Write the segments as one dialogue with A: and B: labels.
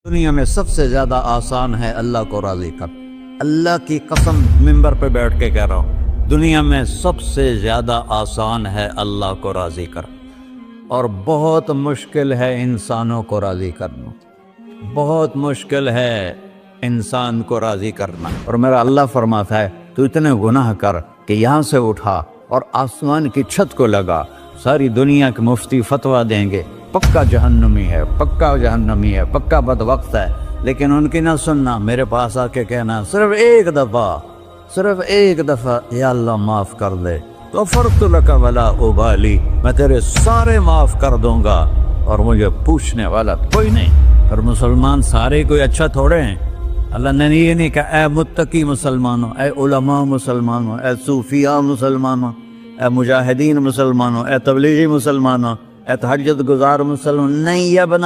A: دنیا میں سب سے زیادہ آسان ہے اللہ کو راضی کر. اللہ کی قسم منبر پہ بیٹھ کے کہہ رہا ہوں، دنیا میں سب سے زیادہ آسان ہے اللہ کو راضی کر، اور بہت مشکل ہے انسانوں کو راضی کرنا. بہت مشکل ہے انسان کو راضی کرنا. اور میرا اللہ فرماتا ہے تو اتنے گناہ کر کہ یہاں سے اٹھا اور آسمان کی چھت کو لگا، ساری دنیا کے مفتی فتویٰ دیں گے پکا جہنمی ہے، پکا جہنمی ہے، پکا بدبخت ہے، لیکن ان کی نہ سننا. میرے پاس آ کے کہنا صرف ایک دفعہ یا اللہ معاف کر دے، غفرت لک ولا ابالی، میں تیرے سارے معاف کر دوں گا اور مجھے پوچھنے والا کوئی نہیں. اور مسلمان سارے کوئی اچھا تھوڑے ہیں. اللہ نے یہ نہیں کہا اے متقی مسلمانوں، اے علماء مسلمانوں، اے صوفیاء مسلمانوں، اے مجاہدین مسلمانوں، اے تبلیغی مسلمانوں، اے تہجد گزار مسلمان. نہیں یا ابن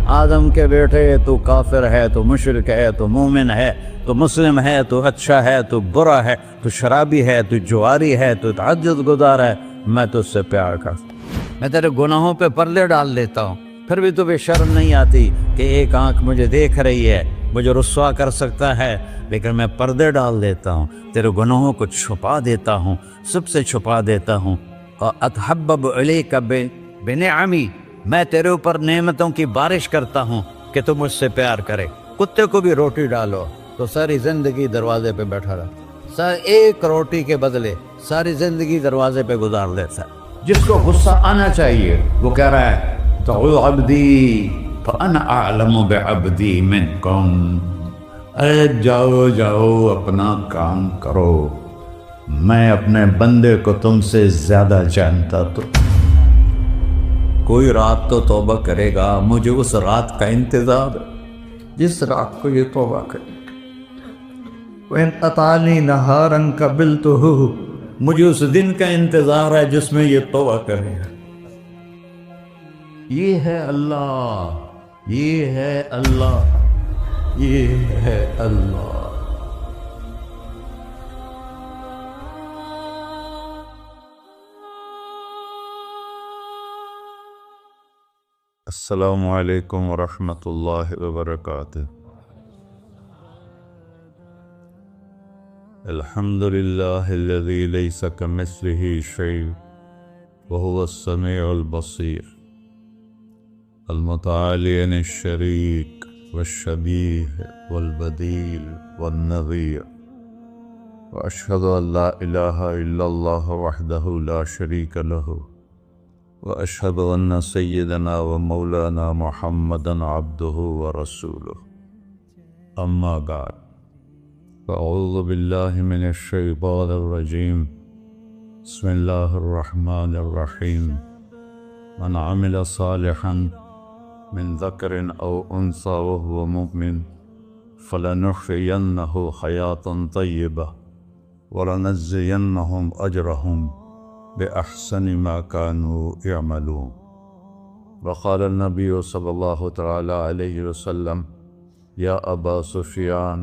A: آدم کے بیٹے، تو کافر ہے، تو مشرک ہے، تو مومن ہے، تو مسلم ہے، تو اچھا ہے، تو برا ہے، تو شرابی ہے، تو جواری ہے، تو تہجد گزار ہے، میں تجھ سے پیار کرتا ہوں. میں تیرے گناہوں پہ پردے ڈال دیتا ہوں، پھر بھی تمہیں شرم نہیں آتی کہ ایک آنکھ مجھے دیکھ رہی ہے، مجھے رسوا کر سکتا ہے، لیکن میں پردے ڈال دیتا ہوں، تیرے گناہوں کو چھپا دیتا ہوں، سب سے چھپا دیتا ہوں. اتحبب الیک بنعمی، میں تیرے اوپر نعمتوں کی بارش کرتا ہوں کہ تم مجھ سے پیار کرے. کتے کو بھی روٹی ڈالو تو ساری زندگی دروازے پہ بیٹھا رہا، ایک روٹی کے بدلے ساری زندگی دروازے پہ گزار دیتا ہے. جس کو غصہ آنا چاہیے وہ کہہ رہا ہے تو عبدی فانا اعلم بعبدی منکم، اے جاؤ اپنا کام کرو، میں اپنے بندے کو تم سے زیادہ جانتا. تو کوئی رات تو توبہ کرے گا، مجھے اس رات کا انتظار جس رات کو یہ توبہ کرے. وَإِنْ أَطَعَنِي نَهَارًا قَبِلْتُهُ، مجھے اس دن کا انتظار ہے جس میں یہ توبہ کرے گا. یہ ہے اللہ، یہ ہے اللہ، یہ ہے اللہ.
B: السلام علیکم ورحمۃ اللہ وبرکاتہ. الحمد للہ الذی لیس کمثلہ شیء وہو السمیع البصیر، المتعالی عن الشریک والشبیہ والبدیل والنظیر، واشہد ان لا الہ الا اللہ وحدہ لا شریک لہ، واشہد ان سیدنا و مولانا محمدا عبدہ ورسولہ. اما بعد، فاعوذ باللہ من الشیطان الرجیم. بسم اللہ الرحمن الرحیم. من عمل صالحا من ذکر او انثی وهو مؤمن فلنحیینہ حیاة طیبہ ولنجزینہم اجرہم بأحسن ما كانوا يعملون. وقال النبي صلى الله تعالى عليه وسلم يا أبا سفيان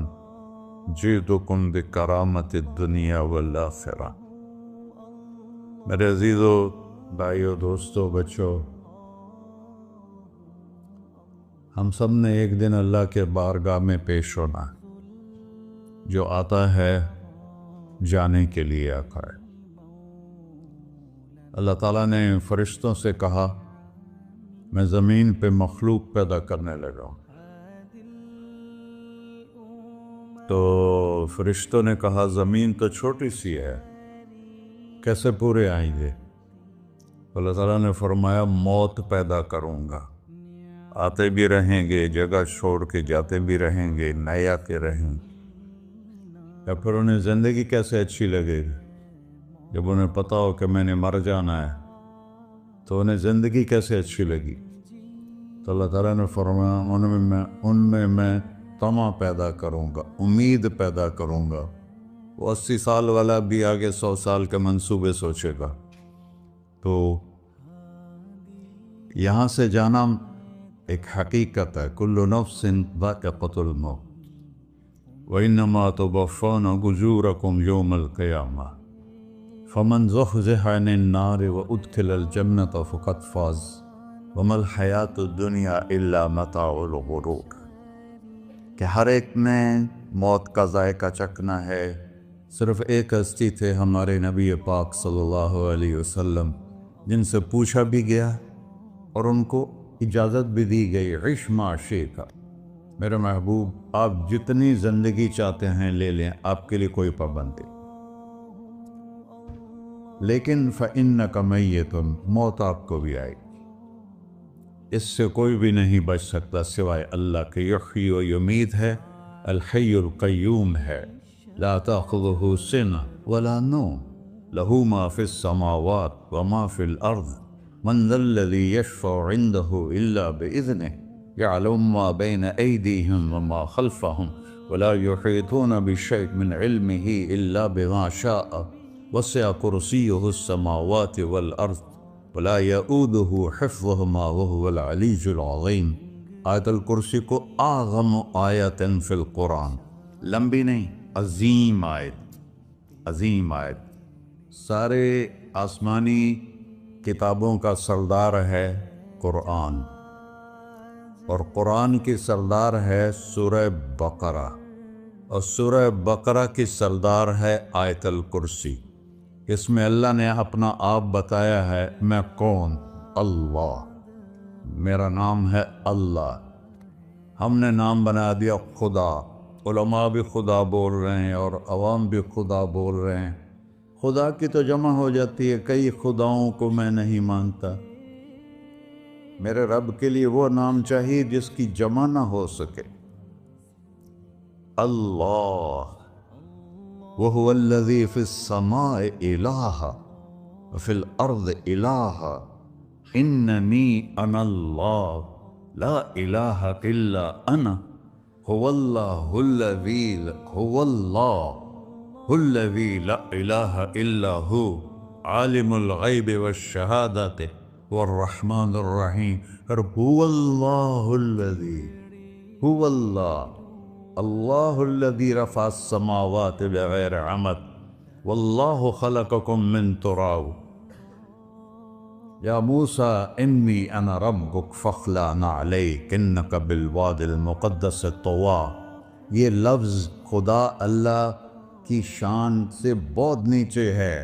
B: جئتكم بكرامة الدنيا والآخرة. میرے عزیزو، بھائیو، دوستو، بچو، ہم سب نے ایک دن اللہ کے بارگاہ میں پیش ہونا ہے. جو آتا ہے جانے کے لیے آتا ہے. اللہ تعالیٰ نے فرشتوں سے کہا میں زمین پہ مخلوق پیدا کرنے لگا ہوں. تو فرشتوں نے کہا زمین تو چھوٹی سی ہے، کیسے پورے آئیں گے؟ اللہ تعالیٰ نے فرمایا موت پیدا کروں گا، آتے بھی رہیں گے، جگہ چھوڑ کے جاتے بھی رہیں گے، نئے آتے رہیں گے. یا پھر انہیں زندگی کیسے اچھی لگے گی جب انہیں پتا ہو کہ میں نے مر جانا ہے؟ تو انہیں زندگی کیسے اچھی لگی؟ تو اللہ تعالیٰ نے فرمایا ان میں میں طمع پیدا کروں گا، امید پیدا کروں گا. وہ 80 سال والا بھی آگے 100 سال کے منصوبے سوچے گا. تو یہاں سے جانا ایک حقیقت ہے. کل نفس ذائقۃ الموت وانما توفون اجورکم یوم القیامہ فمن زحزح عن النار وادخل الجنة فقد فاز وما الحیات الدنیا الا متاع الغرور، کہ ہر ایک نے موت کا ذائقہ چکھنا ہے۔ صرف ایک ہستی تھے ہمارے نبی پاک صلی اللہ علیہ وسلم، جن سے پوچھا بھی گیا اور ان کو اجازت بھی دی گئی، عش ما شئت، میرے محبوب آپ جتنی زندگی چاہتے ہیں لے لیں، آپ کے لیے کوئی پابندی، لیکن فإنک میت، موت آپ کو بھی آئے گی، اس سے کوئی بھی نہیں بچ سکتا سوائے اللہ کے۔ یحیی و یمیت ہے، الحی القیوم ہے، لا تأخذہ سنہ ولا نوم، لہ ما فی السماوات وما فی الارض، من ذا الذی یشفع عنده الا بإذنہ، يعلم ما بين أيديهم وما خلفهم ولا يحيطون بشيء من علمه إلا بما شاء، وسع كرسيه السماوات والأرض ولا يؤوده حفظهما وهو العلي العظيم۔ آیت الکرسی کو اعظم آیت فی القرآن، لمبی نہیں، عظیم آیت، عظیم آیت، سارے آسمانی کتابوں کا سردار ہے قرآن، اور قرآن کی سردار ہے سورہ بقرہ، اور سورہ بقرہ کی سردار ہے آیت الکرسی۔ اس میں اللہ نے اپنا آپ بتایا ہے، میں کون؟ اللہ، میرا نام ہے اللہ۔ ہم نے نام بنا دیا خدا، علماء بھی خدا بول رہے ہیں اور عوام بھی خدا بول رہے ہیں۔ خدا کی تو جمع ہو جاتی ہے، کئی خداؤں کو میں نہیں مانتا، میرے رب کے لیے وہ نام چاہیے جس کی جمع نہ ہو سکے۔ اللہ، وَهُوَ الَّذِي فِي السَّمَاءِ إِلَٰهًا وَفِي الْأَرْضِ إِلَٰهًا إِنَّنِي أَنَا اللَّهُ لَا إِلَٰهَ إِلَّا أَنَا هُوَ اللَّهُ الَّذِي لَا إِلَٰهَ إِلَّا هُوَ عَالِمُ الْغَيْبِ وَالشَّهَادَةِ والرحمن الرحیم۔ اور هو اللہ الذی، هو اللہ الذی رفع السماوات بغیر عمد واللہ خلقکم من تراب، یا موسیٰ انی انا ربک فاخلع نعلیک انک بالوادی المقدس طویٰ۔ یہ لفظ خدا اللہ کی شان سے بہت نیچے ہے۔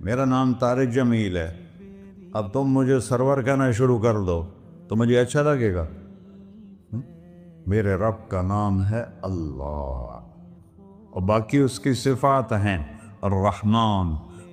B: میرا نام طارق جمیل ہے، اب تم مجھے سرور کہنا شروع کر دو تو مجھے اچھا لگے گا؟ میرے رب کا نام ہے اللہ، اور باقی اس کی صفات ہیں، الرحمن،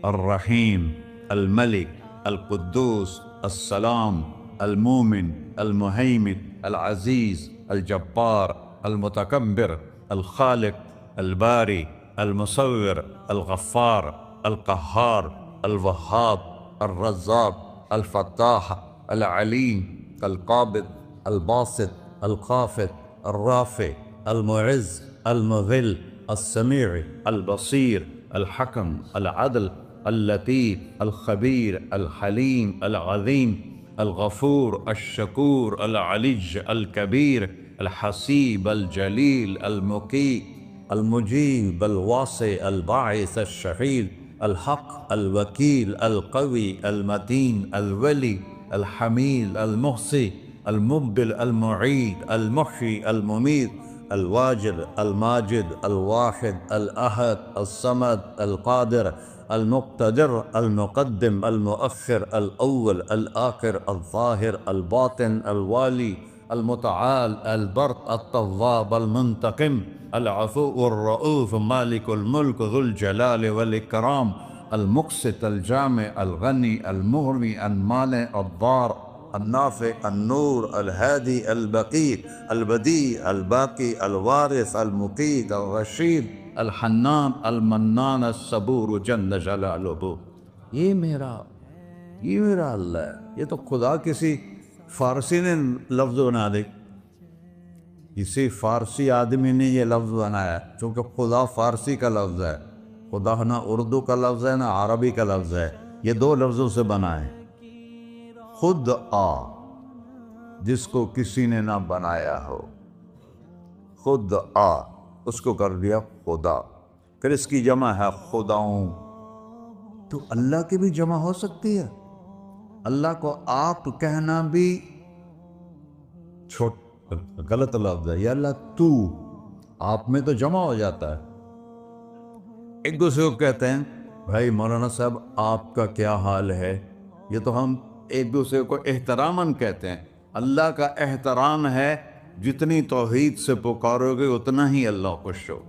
B: الرحیم، الملک، القدوس، السلام، المومن، المہیمن، العزیز، الجبار، المتکبر، الخالق، الباری، المصور، الغفار، القہار، الوہاب، الرزاق، الفتاح، العلیم، القابض، الباسط، الخافض، الرافع، المعز، المذل، السمیع، البصیر، الحکم، العدل، اللطیف، الخبیر، الحلیم، العظیم، الغفور، الشکور، العلی، الکبیر، الحسیب، الجلیل، المقیت، المجیب، الواسع، الباعث، الشہید، الحق، الوکیل، القوی، المتین، الولی، الحمید، المحصی، المبدل، المعید، المحیی، الممیت، الواجد، الماجد، الواحد، الأحد، الصمد، القادر، المقتدر، المقدم، المؤخر، الأول، الآخر، الظاهر، الباطن، الوالي، المتعال، البر، التواب، المنتقم، العفو، الرؤوف، مالك الملك، ذو الجلال والإكرام، المقسط، الجامع، الغني، المغني، المانع، الضار، النافع، النور، الهادي، البقي، البديع، الباقي، الوارث، المقيت، الرشيد، الحنان، المنان، الصبور جل جلالہ۔ یہ میرا اللہ ہے۔ یہ تو خدا کسی فارسی نے لفظ بنا دے، کسی فارسی آدمی نے یہ لفظ بنایا، چونکہ خدا فارسی کا لفظ ہے، خدا نہ اردو کا لفظ ہے نہ عربی کا لفظ ہے، یہ دو لفظوں سے بنا ہے۔ خود آ، جس کو کسی نے نہ بنایا ہو، خود آ، اس کو کر دیا خدا، پھر اس کی جمع ہے خداؤں۔ تو اللہ کی بھی جمع ہو سکتی ہے، اللہ کو آپ کہنا بھی غلط لفظ ہے، یا اللہ تو، آپ میں تو جمع ہو جاتا ہے۔ ایک دوسرے کو کہتے ہیں بھائی مولانا صاحب آپ کا کیا حال ہے، یہ تو ہم ایک دوسرے کو احتراماً کہتے ہیں۔ اللہ کا احترام ہے جتنی توحید سے پکارو گے اتنا ہی اللہ خوش ہو۔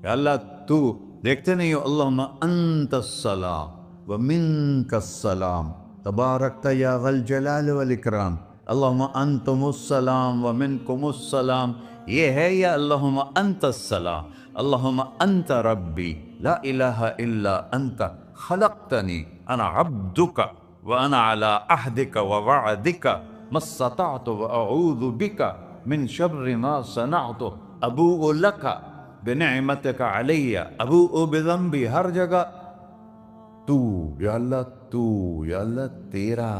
B: یا اللہ تو، دیکھتے نہیں ہو اللہم انت السلام ومنک السلام تبارکت یا ذا الجلال والاکرام، اللہم انتم السلام ومنکم السلام، یہ ہے یا اللہم انت السلام، اللہم انت ربی لا الہ الا انت خلقتنی انا عبدک وانا علی عہدک ووعدک ما استطعت واعوذ بک من شر ما صنعت ابوء لک بنعمتک علی ابوء بذنبی، ہر جگہ تو، یا اللہ تو، یا اللہ تیرا۔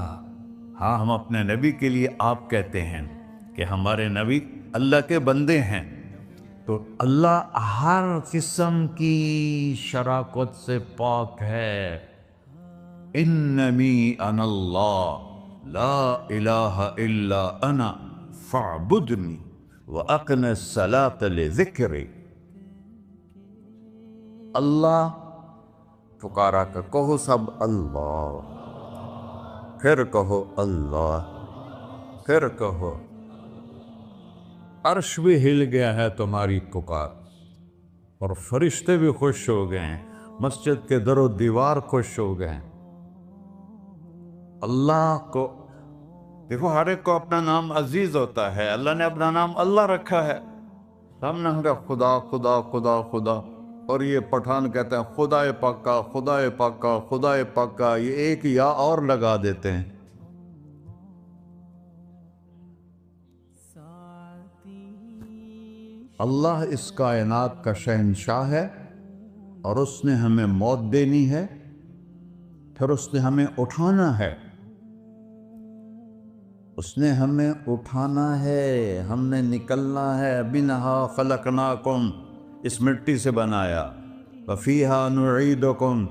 B: ہاں ہم اپنے نبی کے لیے آپ کہتے ہیں کہ ہمارے نبی اللہ کے بندے ہیں، تو اللہ ہر قسم کی شراکت سے پاک ہے۔ اننی انا اللہ لا الہ الا انا فاعبدنی واقم الصلاۃ لذکری۔ اللہ پکارا کر، کہو سب اللہ، پھر کہو اللہ، پھر کہو۔ عرش بھی ہل گیا ہے تمہاری پکار، اور فرشتے بھی خوش ہو گئے ہیں، مسجد کے در و دیوار خوش ہو گئے ہیں۔ اللہ کو دیکھو، ہر ایک کو اپنا نام عزیز ہوتا ہے، اللہ نے اپنا نام اللہ رکھا ہے۔ ہم نے کہا خدا خدا خدا خدا، اور یہ پٹھان کہتے ہیں خدا پاکا خدا پاکا خدا پاکا، یہ ایک یا اور لگا دیتے ہیں۔ اللہ اس کائنات کا شہنشاہ ہے، اور اس نے ہمیں موت دینی ہے، پھر اس نے ہمیں اٹھانا ہے، اس نے ہمیں اٹھانا ہے، ہم نے نکلنا ہے۔ منہا خلقناکم، اس مٹی سے بنایا، وفیہا نعیدکم،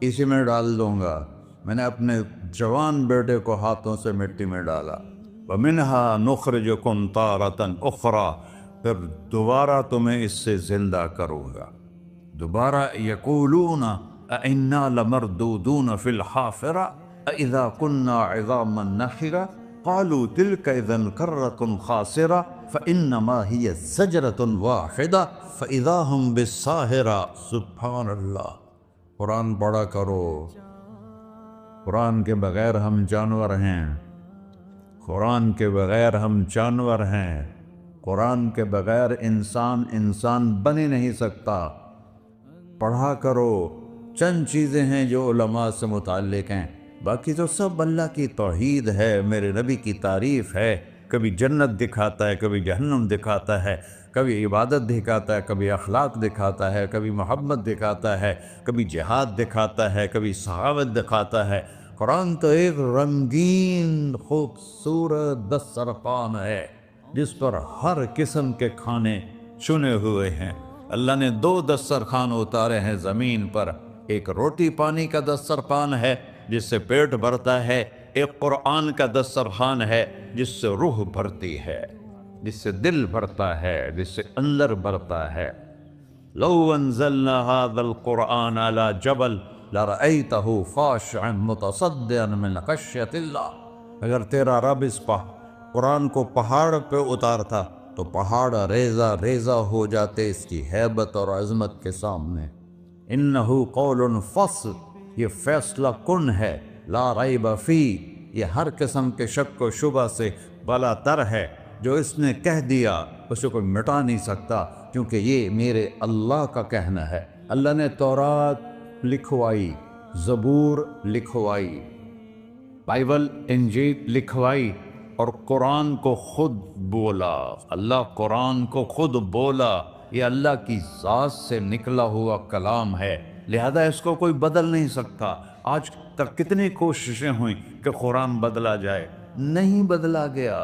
B: اسی میں ڈال دوں گا۔ میں نے اپنے جوان بیٹے کو ہاتھوں سے مٹی میں ڈالا۔ ومنہا نخرجکم تارۃ اخری، پھر دوبارہ تمہیں اس سے زندہ کروں گا۔ دوبارہ یقولون اِنَّا لَمَرْدُودُونَ فِي الْحَافِرَةِ أَإِذَا كُنَّا عِظَامًا نَخِرَةً قَالُوا تِلْكَ إِذًا كَرَّةٌ خَاسِرَةٌ فَإِنَّمَا هِيَ زَجْرَةٌ وَاحِدَةٌ فَإِذَا هُمْ بِالسَّاهِرَةِ۔ سبحان اللہ، قرآن پڑھا کرو۔ قرآن کے بغیر ہم جانور ہیں، قرآن کے بغیر ہم جانور ہیں، قرآن کے بغیر انسان بن ہی نہیں سکتا۔ پڑھا کرو۔ چند چیزیں ہیں جو علماء سے متعلق ہیں، باقی تو سب اللہ کی توحید ہے، میرے نبی کی تعریف ہے۔ کبھی جنت دکھاتا ہے، کبھی جہنم دکھاتا ہے، کبھی عبادت دکھاتا ہے، کبھی اخلاق دکھاتا ہے، کبھی محبت دکھاتا ہے، کبھی جہاد دکھاتا ہے، کبھی سخاوت دکھاتا ہے۔ قرآن تو ایک رنگین خوبصورت دسترخوان ہے جس پر ہر قسم کے کھانے چنے ہوئے ہیں۔ اللہ نے 2 دسترخوان اتارے ہیں زمین پر، ایک روٹی پانی کا دسترخوان ہے جس سے پیٹ بھرتا ہے، ایک قرآن کا دسترخوان ہے جس سے روح بھرتی ہے، جس سے دل بھرتا ہے، جس سے اندر بھرتا ہے۔ لو انزلنا هذا القرآن على جبل لرأيته خاشعا متصدعا من خشية اللہ، اگر تیرا رب اس قرآن کو پہاڑ پہ اتارتا تو پہاڑ ریزہ ریزہ ہو جاتے اس کی ہیبت اور عظمت کے سامنے۔ انہ قول فصل، یہ فیصلہ کن ہے، لا ریب فی، یہ ہر قسم کے شک و شبہ سے بلا تر ہے۔ جو اس نے کہہ دیا اسے کوئی مٹا نہیں سکتا، کیونکہ یہ میرے اللہ کا کہنا ہے۔ اللہ نے تورات لکھوائی، زبور لکھوائی، بائبل انجیل لکھوائی، اور قرآن کو خود بولا۔ اللہ قرآن کو خود بولا، یہ اللہ کی ذات سے نکلا ہوا کلام ہے، لہذا اس کو کوئی بدل نہیں سکتا۔ آج تک کتنی کوششیں ہوئیں کہ قرآن بدلا جائے، نہیں بدلا گیا،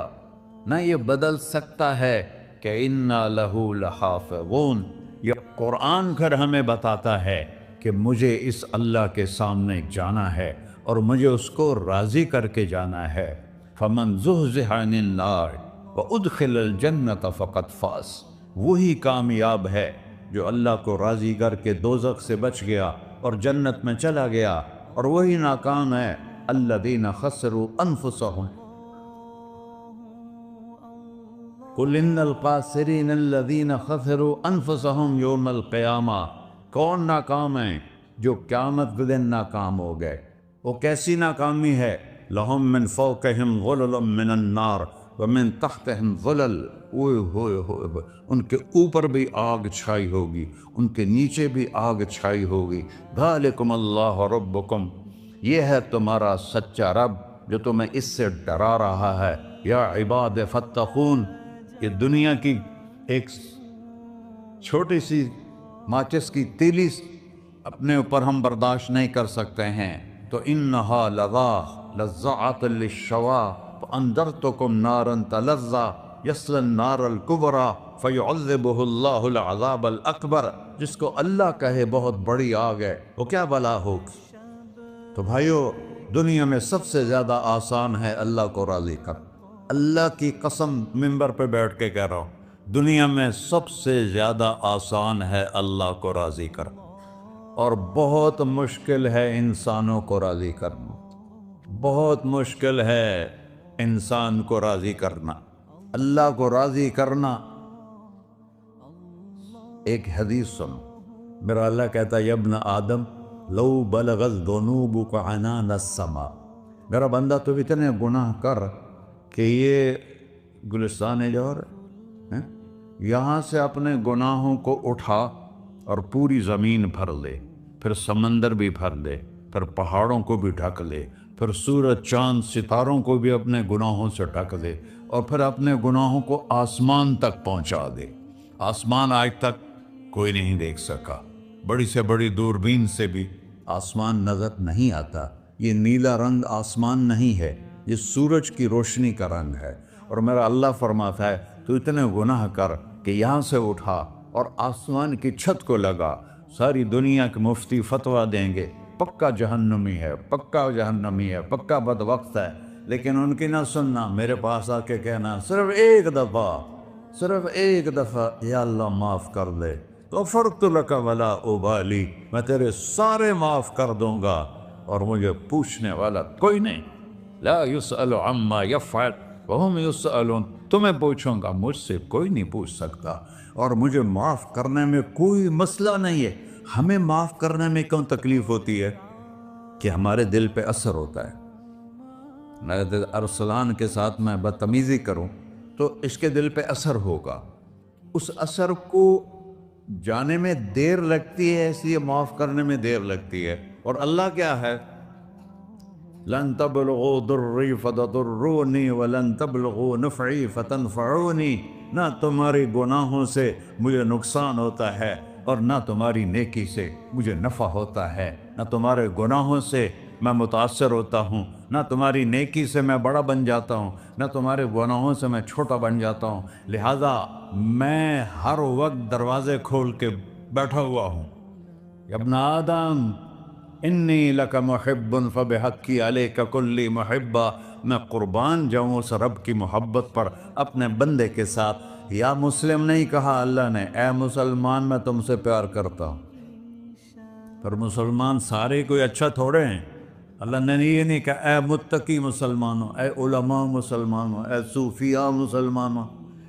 B: نہ یہ بدل سکتا ہے کہ اِنَّا لَهُ لَحَافِظُونَ۔ یہ قرآن پھر ہمیں بتاتا ہے کہ مجھے اس اللہ کے سامنے جانا ہے اور مجھے اس کو راضی کر کے جانا ہے۔ فَمَنْ زُحْزِحَ عَنِ النَّارِ وَأُدْخِلَ الْجَنَّةَ فَقَدْ فَازَ، وہی کامیاب ہے جو اللہ کو راضی کر کے دوزخ سے بچ گیا اور جنت میں چلا گیا، اور وہی ناکام ہے الَّذِينَ خَسِرُوا أَنفُسَهُمْ قُلْ إِنَّ الْخَاسِرِينَ الَّذِينَ خَسِرُوا أَنفُسَهُمْ يَوْمَ الْقِيَامَةِ، کون ناکام ہیں؟ جو قیامت کے دن ناکام ہو گئے۔ وہ کیسی ناکامی ہے؟ لَهُم مِّن فَوْقِهِمْ ظُلُلٌ مِّنَ النَّارِ وَمِن تَحْتِهِمْ ظُلَلٌ، اوئے ہوئے ہوئے، ان کے اوپر بھی آگ چھائی ہوگی، ان کے نیچے بھی آگ چھائی ہوگی۔ ذَلِكُمُ اللَّهُ رَبُّكُمْ، یہ ہے تمہارا سچا رب جو تمہیں اس سے ڈرا رہا ہے۔ یا عباد فاتقون، یہ دنیا کی ایک چھوٹی سی ماچس کی تیلی اپنے اوپر ہم برداشت نہیں کر سکتے ہیں، تو انہا لظیٰ لذعۃ للشوا فانذرتکم نارا تلظیٰ یصلی النار الکبریٰ فیعذبہ اللہ العذاب الاکبر، جس کو اللہ کہے بہت بڑی آگ ہے وہ کیا بلا ہوگی۔ تو بھائیو، دنیا میں سب سے زیادہ آسان ہے اللہ کو راضی کر، اللہ کی قسم منبر پہ بیٹھ کے کہہ رہا ہوں، دنیا میں سب سے زیادہ آسان ہے اللہ کو راضی کر، اور بہت مشکل ہے انسانوں کو راضی کرنا، بہت مشکل ہے انسان کو راضی کرنا۔ اللہ کو راضی کرنا، ایک حدیث سنو، میرا اللہ کہتا ہے یا ابن آدم لو بلغت ذنوبک عنان السماء، میرا بندہ تو اتنے گناہ کر کہ یہ گلستان جوہر ہے، یہاں سے اپنے گناہوں کو اٹھا اور پوری زمین بھر لے، پھر سمندر بھی بھر لے، پھر پہاڑوں کو بھی ڈھک لے، پھر سورج چاند ستاروں کو بھی اپنے گناہوں سے ڈھک دے، اور پھر اپنے گناہوں کو آسمان تک پہنچا دے۔ آسمان آج تک کوئی نہیں دیکھ سکا، بڑی سے بڑی دوربین سے بھی آسمان نظر نہیں آتا۔ یہ نیلا رنگ آسمان نہیں ہے، یہ سورج کی روشنی کا رنگ ہے۔ اور میرا اللہ فرماتا ہے تو اتنے گناہ کر کہ یہاں سے اٹھا اور آسمان کی چھت کو لگا، ساری دنیا کے مفتی فتویٰ دیں گے پکا جہنمی ہے، پکا جہنمی ہے، پکا بدبخت ہے، لیکن ان کی نہ سننا، میرے پاس آ کے کہنا صرف ایک دفعہ یا اللہ معاف کر دے، غفرت لک ولا ابالی، میں تیرے سارے معاف کر دوں گا اور مجھے پوچھنے والا کوئی نہیں۔ لا یسأل عما یفعل وہم یسألون، تمہیں پوچھوں گا، مجھ سے کوئی نہیں پوچھ سکتا، اور مجھے معاف کرنے میں کوئی مسئلہ نہیں ہے۔ ہمیں معاف کرنے میں کیوں تکلیف ہوتی ہے؟ کہ ہمارے دل پہ اثر ہوتا ہے۔ میں ارسلان کے ساتھ میں بدتمیزی کروں تو اس کے دل پہ اثر ہوگا، اس اثر کو جانے میں دیر لگتی ہے، اس لیے معاف کرنے میں دیر لگتی ہے۔ اور اللہ کیا ہے؟ لن تبلغوا ضری فتضرونی ولن تبلغوا نفعی فتنفعونی، نہ تمہاری گناہوں سے مجھے نقصان ہوتا ہے اور نہ تمہاری نیکی سے مجھے نفع ہوتا ہے، نہ تمہارے گناہوں سے میں متاثر ہوتا ہوں، نہ تمہاری نیکی سے میں بڑا بن جاتا ہوں، نہ تمہارے گناہوں سے میں چھوٹا بن جاتا ہوں، لہذا میں ہر وقت دروازے کھول کے بیٹھا ہوا ہوں۔ یا ابن آدم انی لک محب فبحقی علیک کلی محبہ، میں قربان جاؤں اس رب کی محبت پر اپنے بندے کے ساتھ۔ یا مسلم نہیں کہا اللہ نے، اے مسلمان میں تم سے پیار کرتا ہوں۔ پر مسلمان سارے کوئی اچھا تھوڑے ہیں، اللہ نے یہ نہیں کہا اے متقی مسلمانوں، اے علماء مسلمانوں، اے صوفیاء مسلمانوں،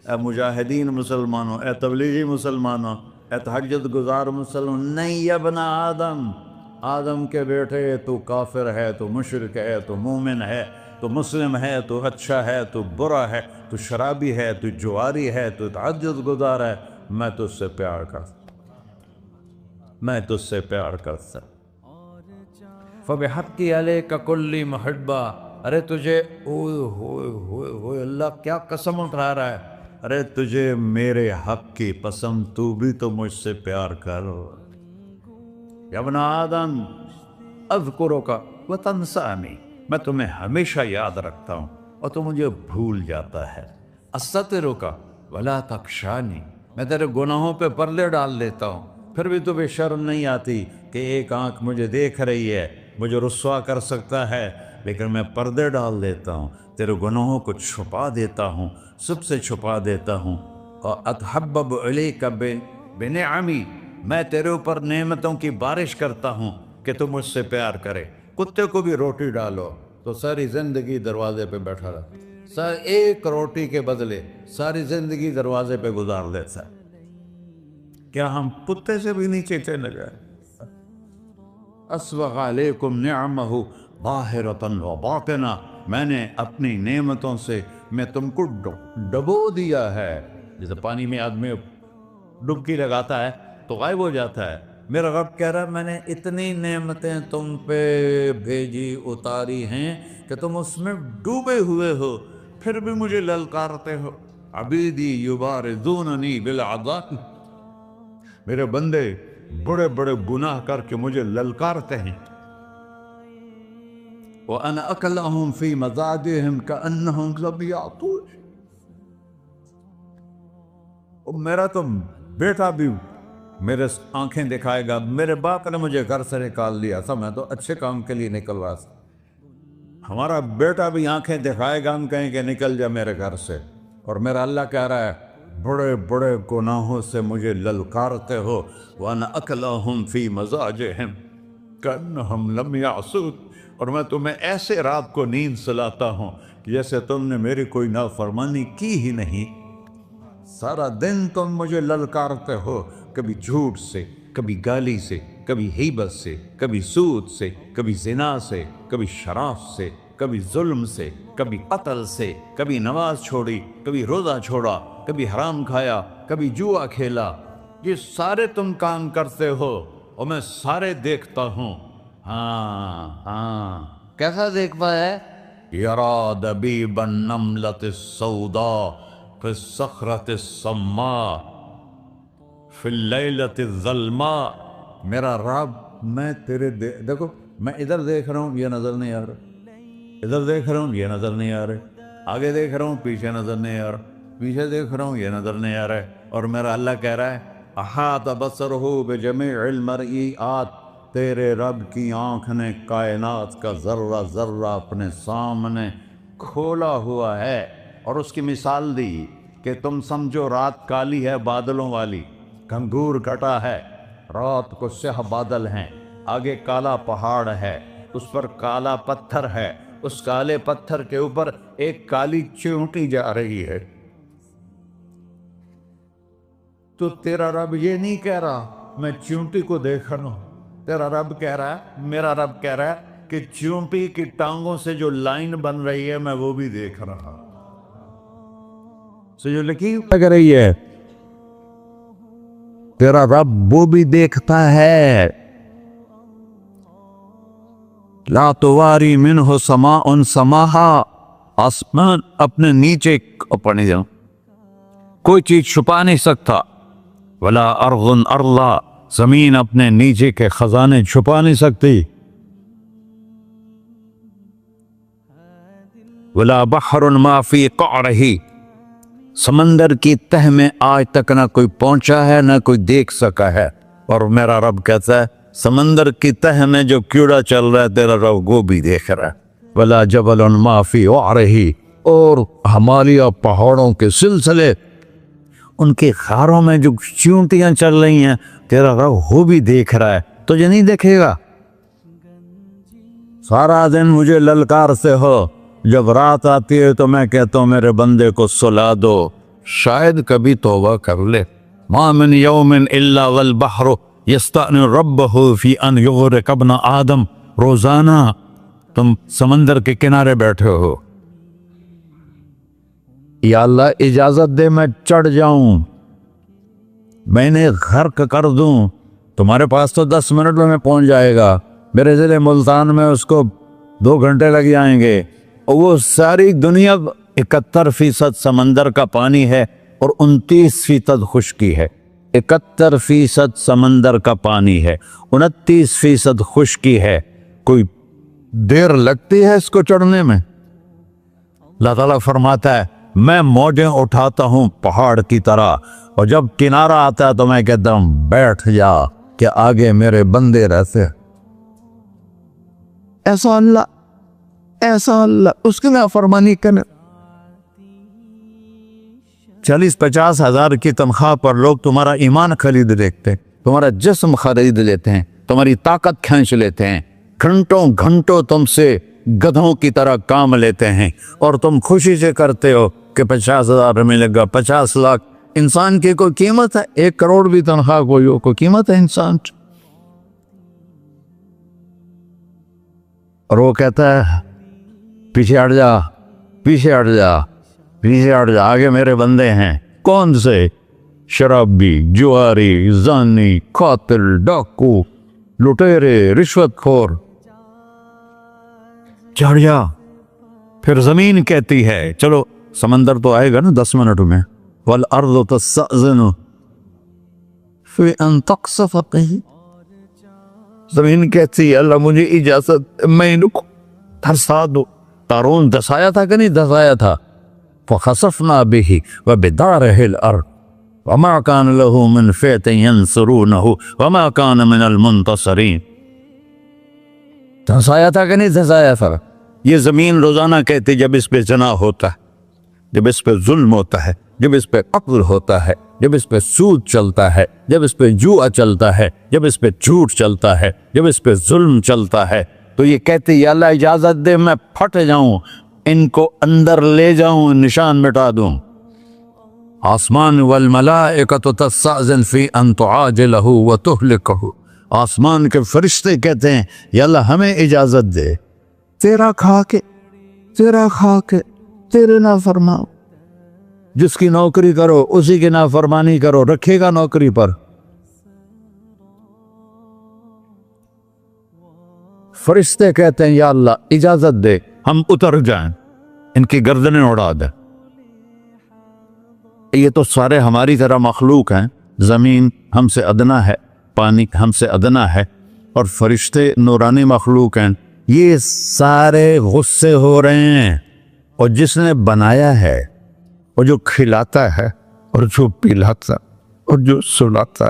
B: اے مجاہدین مسلمانوں، اے تبلیغی مسلمانوں، اے تہجد گزار مسلمان، نہیں یا ابن آدم، آدم کے بیٹے، تو کافر ہے، تو مشرک ہے، تو مومن ہے، تو مسلم ہے، تو اچھا ہے، تو برا ہے، تو شرابی ہے، تو جواری ہے، تو تہجد گزار ہے، میں تجھ سے پیار کرتا، میں تجھ سے پیار کرتا۔ فبحقی علیک کلی محبہ، ارے تجھے اوئے ہوئے ہوئے ہوئے، اللہ کیا قسم اٹھا رہا ہے، ارے تجھے میرے حق کی قسم، تو بھی تو مجھ سے پیار کر۔ یا ابن آدم اذکرک وتنسانی، میں تمہیں ہمیشہ یاد رکھتا ہوں اور تو مجھے بھول جاتا ہے۔ استترک ولا تخشانی، میں تیرے گناہوں پہ پردے ڈال دیتا ہوں، پھر بھی تمہیں شرم نہیں آتی کہ ایک آنکھ مجھے دیکھ رہی ہے، مجھے رسوا کر سکتا ہے، لیکن میں پردے ڈال دیتا ہوں تیرے گناہوں کو چھپا دیتا ہوں، سب سے چھپا دیتا ہوں۔ اور اتحبب الیک بنعمی، میں تیرے اوپر نعمتوں کی بارش کرتا ہوں کہ تم مجھ سے پیار کرے۔ کتے کو بھی روٹی ڈالو تو ساری زندگی دروازے پہ بیٹھا رہا، ایک روٹی کے بدلے ساری زندگی دروازے پہ گزار دیتا ہے۔ کیا ہم کتے سے بھی نیچے چلے گئے؟ اسبغ علیکم نعمہ ظاہرۃ و باطنہ، میں نے اپنی نعمتوں سے میں تم کو ڈبو دیا ہے۔ جیسے پانی میں آدمی ڈبکی لگاتا ہے تو غائب ہو جاتا ہے، میرا رب کہہ رہا ہے میں نے اتنی نعمتیں تم پہ بھیجی اتاری ہیں کہ تم اس میں ڈوبے ہوئے ہو، پھر بھی مجھے للکارتے ہو۔ عبیدی یبارزوننی بالعذاب، میرے بندے بڑے بڑے گناہ کر کے مجھے للکارتے ہیں۔ وَأَنَا أَكْلَهُمْ فِي مَزَاجِهِمْ كَأَنَّهُمْ لَمْ يَعْطُونِ، میرا تو بیٹا بھی میرے آنکھیں دکھائے گا، میرے باپ نے مجھے گھر سے نکال دیا تھا، میں تو اچھے کام کے لیے نکل رہا تھا، ہمارا بیٹا بھی آنکھیں دکھائے گا، ہم کہیں کہ نکل جا میرے گھر سے۔ اور میرا اللہ کہہ رہا ہے بڑے بڑے گناہوں سے مجھے للکارتے ہو۔ وَأَنَا أَكْلَهُمْ فِي مَزَاجِهِمْ كَأَنَّهُمْ لَمْ يَعْصُونِ، اور میں تمہیں ایسے رات کو نیند سلاتا ہوں کہ جیسے تم نے میری کوئی نافرمانی کی ہی نہیں۔ سارا دن تم مجھے للکارتے ہو، کبھی جھوٹ سے، کبھی گالی سے، کبھی غیبت سے، کبھی سود سے، کبھی زنا سے، کبھی شراب سے، کبھی ظلم سے، کبھی قتل سے، کبھی نماز چھوڑی، کبھی روزہ چھوڑا، کبھی حرام کھایا، کبھی جوا کھیلا۔ یہ سارے تم کام کرتے ہو اور میں سارے دیکھتا ہوں۔ ہاں کیسا دیکھتا ہے؟ یرا دبیب النملۃ السوداء فی الصخرۃ الصماء فی اللیلۃ الظلماء، میرا رب میں تیرے دیکھو میں ادھر دیکھ رہا ہوں یہ نظر نہیں آ رہا، ادھر دیکھ رہا ہوں یہ نظر نہیں آ رہا، آگے دیکھ رہا ہوں پیچھے نظر نہیں آ رہا، پیچھے دیکھ رہا ہوں یہ نظر نہیں آ رہا ہے، اور میرا اللہ کہہ رہا ہے احاط بصرہ بجمیع المرئیات، تیرے رب کی آنکھ نے کائنات کا ذرہ ذرہ اپنے سامنے کھولا ہوا ہے۔ اور اس کی مثال دی کہ تم سمجھو رات کالی ہے بادلوں والی، گھنگور گھٹا ہے، رات کو سیاہ بادل ہیں، آگے کالا پہاڑ ہے، اس پر کالا پتھر ہے، اس کالے پتھر کے اوپر ایک کالی چیونٹی جا رہی ہے۔ تو تیرا رب یہ نہیں کہہ رہا میں چیونٹی کو دیکھ رہا ہوں، تیرا رب کہہ رہا ہے، میرا رب کہہ رہا ہے کہ چیونٹی کی ٹانگوں سے جو لائن بن رہی ہے میں وہ بھی دیکھ رہا ہوں، جو لکیر لگ رہی ہے تیرا رب وہ بھی دیکھتا ہے۔ لا تواری منہ سماء سماہا، آسمان اپنے نیچے پڑھنے جاؤں کوئی چیز چھپا نہیں سکتا، ولا ارض ارضا، زمین اپنے نیچے کے خزانے چھپا نہیں سکتی، ولا بحر ما فی قعرہ، سمندر کی تہ میں آج تک نہ کوئی پہنچا ہے نہ کوئی دیکھ سکا ہے، اور میرا رب کہتا ہے سمندر کی تہ میں جو کیڑا چل رہا ہے تیرا رب وہ بھی دیکھ رہا ہے، ولا جبل ما فی وعرہ، اور ہمالیہ پہاڑوں کے سلسلے ان کے خاروں میں جو چیونٹیاں چل رہی ہیں تیرا رب وہ بھی دیکھ رہا ہے، تجھے نہیں دیکھے گا؟ سارا دن مجھے للکار سے ہو، جب رات آتی ہے تو میں کہتا ہوں میرے بندے کو سلا دو، شاید کبھی توبہ کر لے۔ ما من یوم الا والبحر یستأذن ربہ فی ان یغرق ابن آدم، روزانہ تم سمندر کے کنارے بیٹھے ہو، یا اللہ اجازت دے میں چڑھ جاؤں، میں نے غرق کر دوں، تمہارے پاس تو 10 منٹ میں پہنچ جائے گا، میرے ضلع ملتان میں اس کو 2 گھنٹے لگ جائیں گے، اور وہ ساری دنیا 71% سمندر کا پانی ہے اور 29% خشکی ہے، 71% سمندر کا پانی ہے، 29% خشکی ہے، کوئی دیر لگتی ہے اس کو چڑھنے میں؟ اللہ تعالیٰ فرماتا ہے میں موجیں اٹھاتا ہوں پہاڑ کی طرح، اور جب کنارہ آتا ہے تو میں کہتا ہوں بیٹھ جا کہ آگے میرے بندے رہتے۔ ایسا اللہ ایسا اللہ اس کی نافرمانی کرنا. 40-50 ہزار کی تنخواہ پر لوگ تمہارا ایمان خرید لیتے ہیں, تمہارا جسم خرید لیتے ہیں, تمہاری طاقت کھینچ لیتے ہیں, گھنٹوں گھنٹوں تم سے گدھوں کی طرح کام لیتے ہیں, اور تم خوشی سے کرتے ہو کہ 50,000 ملے گا, 50 لاکھ. انسان کی کوئی قیمت ہے؟ 1 کروڑ بھی تنخواہ کوئی قیمت ہے انسان؟ اور وہ کہتا ہے پیچھے ہٹ جا, پیچھے ہٹ جا, پیچھے ہٹ جا, آگے میرے بندے ہیں. کون سے؟ شرابی, جواری, زانی, قاتل, ڈاکو, لٹیرے, رشوت خور. چڑھ جا. پھر زمین کہتی ہے چلو سمندر تو آئے گا نا 10 منٹ میں. والارض تستأذن فی ان تقصف قیل. زمین کہتی ہے اللہ مجھے اجازت, میں ان کو دھسا دو. قارون دھسایا تھا کہ نہیں دھسایا تھا؟ فخسفنا به وبداره الارض وما كان له من فئة ينصرونه وما كان من المنتصرين. دھسایا تھا کہ نہیں دھسایا تھا؟ یہ زمین روزانہ کہتی جب اس پہ زنا ہوتا ہے, جب اس پہ ظلم ہوتا ہے, جب اس پہ قتل ہوتا ہے, جب اس پہ سود چلتا ہے, جب اس پہ جوا چلتا ہے, جب اس پہ جھوٹ چلتا ہے, جب اس پہ ظلم چلتا ہے, تو یہ کہتے یا اللہ اجازت دے میں پھٹ جاؤں, ان کو اندر لے جاؤں, نشان مٹا دوں. آسمان والملائکۃ تستأذن فی ان تعاجلہ وتہلکہ. آسمان کے فرشتے کہتے ہیں یا اللہ ہمیں اجازت دے, تیرا کھا کے تیرے نافرماؤ. جس کی نوکری کرو اسی کی نافرمانی کرو, رکھے گا نوکری پر. فرشتے کہتے ہیں یا اللہ اجازت دے ہم اتر جائیں, ان کی گردنیں اڑا دیں. یہ تو سارے ہماری طرح مخلوق ہیں. زمین ہم سے ادنا ہے, پانی ہم سے ادنا ہے, اور فرشتے نورانی مخلوق ہیں. یہ سارے غصے ہو رہے ہیں, اور جس نے بنایا ہے, اور جو کھلاتا ہے, اور جو پلاتا, اور جو سلاتا,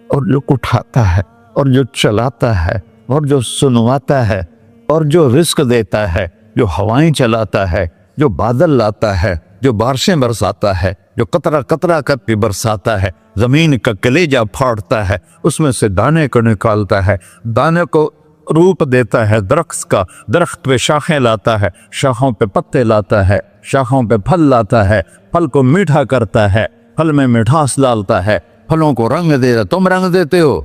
B: اور جو اٹھاتا ہے, اور جو چلاتا ہے, اور جو سنواتا ہے, اور جو رزق دیتا ہے, جو ہوائیں چلاتا ہے, جو بادل لاتا ہے, جو بارشیں برساتا ہے, جو قطرہ قطرہ کر کے برساتا ہے, زمین کا کلیجہ پھاڑتا ہے, اس میں سے دانے کو نکالتا ہے, دانے کو روپ دیتا ہے درخت کا, درخت پہ شاخیں لاتا ہے, شاخوں پہ پتے لاتا ہے, شاخوں پہ پھل لاتا ہے, پھل کو میٹھا کرتا ہے, پھل میں مٹھاس ڈالتا ہے, پھلوں کو رنگ دیتا. تم رنگ دیتے ہو,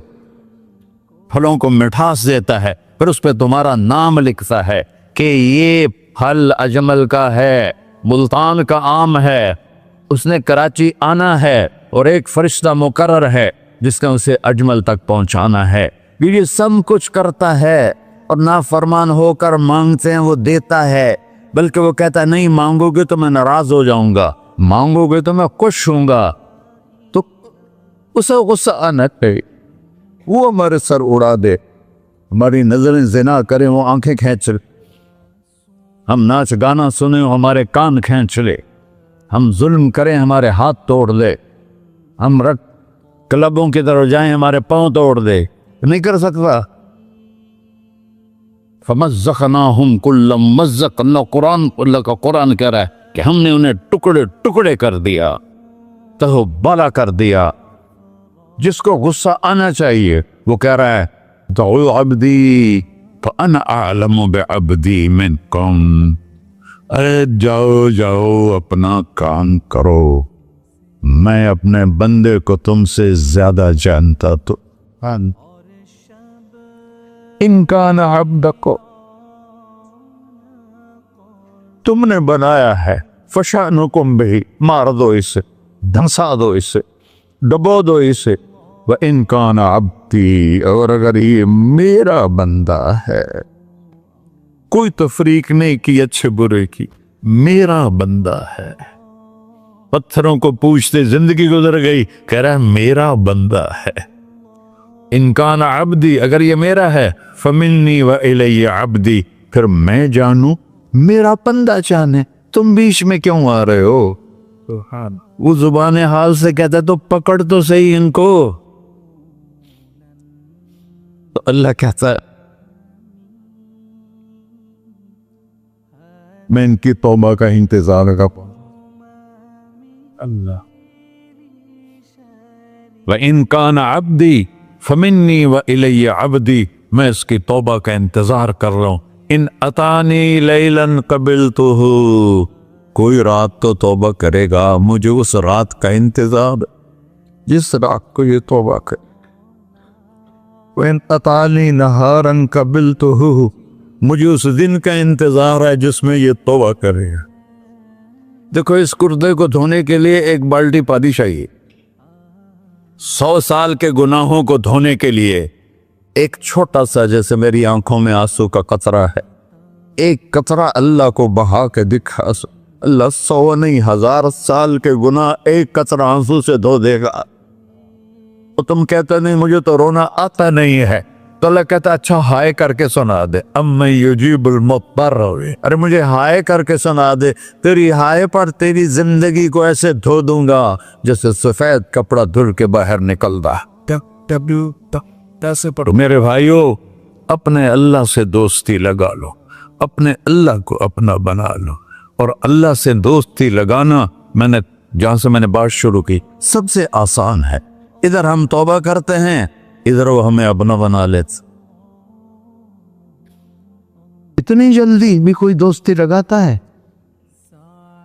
B: پھلوں کو مٹھاس دیتا ہے, پھر اس پہ تمہارا نام لکھتا ہے کہ یہ پھل اجمل کا ہے, ملتان کا آم ہے, اس نے کراچی آنا ہے, اور ایک فرشتہ مقرر ہے جس نے اسے اجمل تک پہنچانا ہے. یہ سب کچھ کرتا ہے, اور نافرمان ہو کر مانگتے ہیں وہ دیتا ہے, بلکہ وہ کہتا ہے نہیں مانگو گے تو میں ناراض ہو جاؤں گا, مانگو گے تو میں خوش ہوں گا. تو اسے غصہ آنا چاہیے, وہ ہمارے سر اڑا دے, ہماری نظریں زنا کریں وہ آنکھیں کھینچ لے, ہم ناچ گانا سنیں ہمارے کان کھینچ لے, ہم ظلم کریں ہمارے ہاتھ توڑ دے, ہم رٹ کلبوں کی طرف جائیں ہمارے پاؤں توڑ دے. نہیں کر سکتا. فَمَزَّقْنَاهُمْ كُلَّ مُمَزَّقٍ. اللہ کا قرآن کہہ رہا ہے کہ ہم نے انہیں ٹکڑے ٹکڑے کر دیا, تہو بالا کر دیا. جس کو غصہ آنا چاہیے وہ کہہ رہا ہے دعوا عبدی فأنا أعلم بعبدی منکم. ارے جاؤ جاؤ اپنا کام کرو, میں اپنے بندے کو تم سے زیادہ جانتا. تو ان کان عبدک, تم نے بنایا ہے, فشانکم بہ, مار دو اسے, دھنسا دو اسے, ڈبو دو اسے. وَإِن كَانَ عَبْدِي, اور اگر یہ میرا بندہ ہے, کوئی تفریق نہیں کی اچھے برے کی, میرا بندہ ہے. پتھروں کو پوچھتے زندگی گزر گئی, کہہ رہا ہے میرا بندہ ہے. ان کان عبدی, اگر یہ میرا ہے, فمنی والی عبدی, پھر میں جانوں میرا بندہ جانے, تم بیچ میں کیوں آ رہے ہو؟ وہ زبان حال سے کہتا ہے تو پکڑ تو صحیح ان کو. تو اللہ کہتا ہے میں ان کی توبہ کا انتظار کروں. اللہ
A: وَإِن كَانَ عَبْدِي فَمِنِّي وَإِلَيَّ عَبْدِي، میں اس کی توبہ کا انتظار کر رہا ہوں. ان اتانی لیلاً قبلتہ، کوئی رات تو توبہ کرے گا، مجھے اس رات کا انتظار
B: جس رات کو یہ توبہ کرے. وَإِنْ أَطَانِي نَهَارًا قَبِلْتُهُ،
A: مجھے اس دن کا انتظار ہے جس میں یہ توبہ کرے گا. دیکھو اس کردے کو دھونے کے لیے ایک بالٹی پانی چاہیے. 100 سال کے گناہوں کو دھونے کے لیے ایک چھوٹا سا، جیسے میری آنکھوں میں آنسو کا قطرہ ہے، ایک قطرہ اللہ کو بہا کے دکھا، اللہ 100 نہیں 1000 سال کے گناہ ایک قطرہ آنسو سے دھو دے گا. تو تم کہتے نہیں مجھے تو رونا آتا نہیں ہے، تو اللہ کہتا اچھا ہائے کر کے سنا دے. اَمَّن يُجِيبُ الْمُضْطَرَّ، ارے مجھے ہائے کر کے سنا دے، تیری ہائے پر تیری زندگی کو ایسے دھو دوں گا جیسے سفید کپڑا دھل کے باہر نکلتا. میرے بھائیو، اپنے اللہ سے دوستی لگا لو، اپنے اللہ کو اپنا بنا لو. اور اللہ سے دوستی لگانا، جہاں سے میں نے بات شروع کی، سب سے آسان ہے. ادھر ہم توبہ کرتے ہیں، ادھر وہ ہمیں اپنا بنا لیتے. اتنی جلدی بھی کوئی دوستی لگاتا ہے؟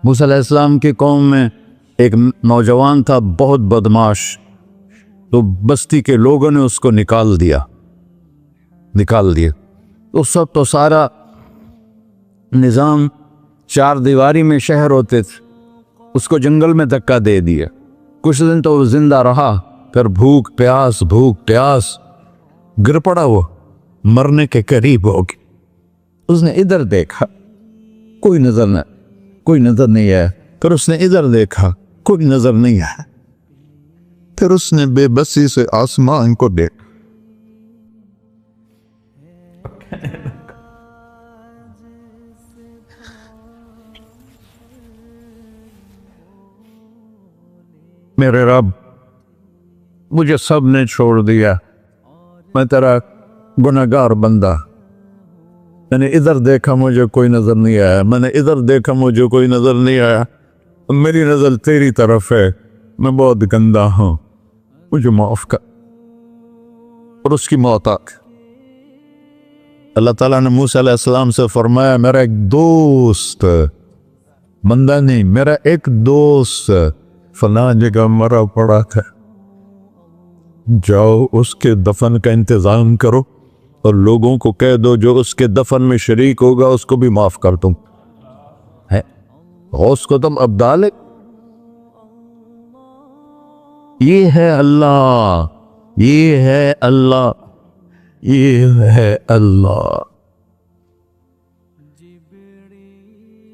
A: موسیٰ علیہ السلام کی قوم میں ایک نوجوان تھا بہت بدماش، تو بستی کے لوگوں نے اس کو نکال دیا. اس وقت تو سارا نظام 4 دیواری میں شہر ہوتے تھے، اس کو جنگل میں دھکا دے دیا. کچھ دن تو وہ زندہ رہا، پھر بھوک پیاس گر پڑا، وہ مرنے کے قریب ہو گیا. اس نے ادھر دیکھا، کوئی نظر نہیں آیا. پھر اس نے ادھر دیکھا، کوئی نظر نہیں آیا.
B: پھر اس نے بے بسی سے آسمان کو دیکھا.
A: میرے رب، مجھے سب نے چھوڑ دیا، میں تیرا گناہگار بندہ. میں نے ادھر دیکھا مجھے کوئی نظر نہیں آیا، میں نے ادھر دیکھا مجھے کوئی نظر نہیں آیا. میری نظر تیری طرف ہے، میں بہت گندا ہوں، مجھے معاف کر. اور اس کی موت آ گئی. اللہ تعالیٰ نے موسیٰ علیہ السلام سے فرمایا میرا ایک دوست، بندہ نہیں، میرا ایک دوست فلاں جگہ مرا پڑا تھا، جاؤ اس کے دفن کا انتظام کرو اور لوگوں کو کہہ دو جو اس کے دفن میں شریک ہوگا اس کو بھی معاف کر دوں. غوث کو تم ابدال. یہ ہے اللہ، یہ ہے اللہ، یہ ہے اللہ.